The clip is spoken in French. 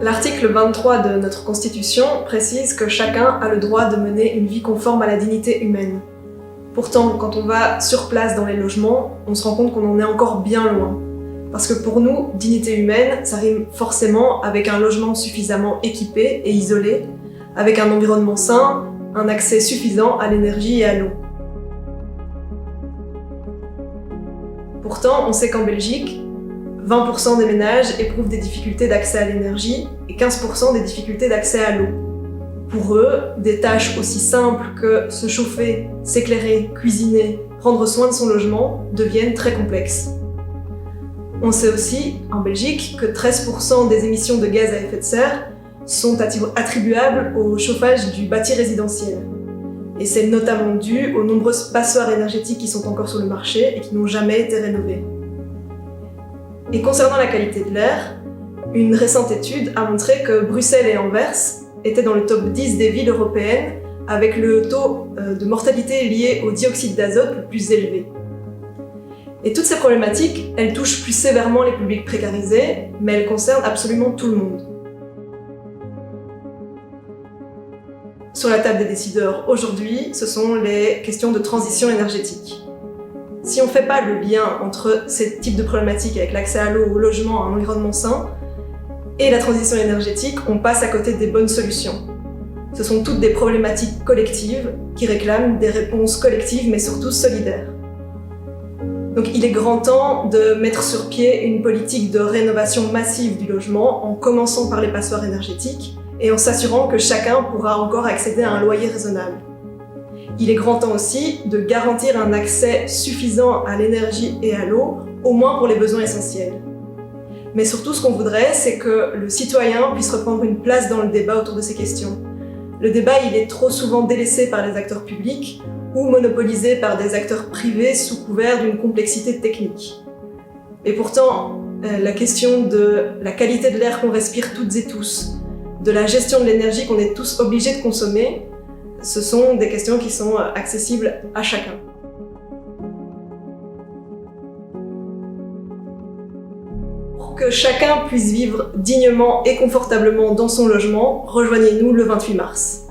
L'article 23 de notre Constitution précise que chacun a le droit de mener une vie conforme à la dignité humaine. Pourtant, quand on va sur place dans les logements, on se rend compte qu'on en est encore bien loin. Parce que pour nous, dignité humaine, ça rime forcément avec un logement suffisamment équipé et isolé, avec un environnement sain, un accès suffisant à l'énergie et à l'eau. Pourtant, on sait qu'en Belgique, 20% des ménages éprouvent des difficultés d'accès à l'énergie et 15% des difficultés d'accès à l'eau. Pour eux, des tâches aussi simples que se chauffer, s'éclairer, cuisiner, prendre soin de son logement deviennent très complexes. On sait aussi, en Belgique, que 13% des émissions de gaz à effet de serre sont attribuables au chauffage du bâti résidentiel. Et c'est notamment dû aux nombreuses passoires énergétiques qui sont encore sur le marché et qui n'ont jamais été rénovées. Et concernant la qualité de l'air, une récente étude a montré que Bruxelles et Anvers étaient dans le top 10 des villes européennes avec le taux de mortalité lié au dioxyde d'azote le plus élevé. Et toutes ces problématiques, elles touchent plus sévèrement les publics précarisés, mais elles concernent absolument tout le monde. Sur la table des décideurs aujourd'hui, ce sont les questions de transition énergétique. Si on ne fait pas le lien entre ces types de problématiques avec l'accès à l'eau, au logement, à un environnement sain, et la transition énergétique, on passe à côté des bonnes solutions. Ce sont toutes des problématiques collectives qui réclament des réponses collectives mais surtout solidaires. Donc il est grand temps de mettre sur pied une politique de rénovation massive du logement en commençant par les passoires énergétiques et en s'assurant que chacun pourra encore accéder à un loyer raisonnable. Il est grand temps aussi de garantir un accès suffisant à l'énergie et à l'eau, au moins pour les besoins essentiels. Mais surtout, ce qu'on voudrait, c'est que le citoyen puisse reprendre une place dans le débat autour de ces questions. Le débat, il est trop souvent délaissé par les acteurs publics ou monopolisé par des acteurs privés sous couvert d'une complexité technique. Et pourtant, la question de la qualité de l'air qu'on respire toutes et tous, de la gestion de l'énergie qu'on est tous obligés de consommer, ce sont des questions qui sont accessibles à chacun. Pour que chacun puisse vivre dignement et confortablement dans son logement, rejoignez-nous le 28 mars.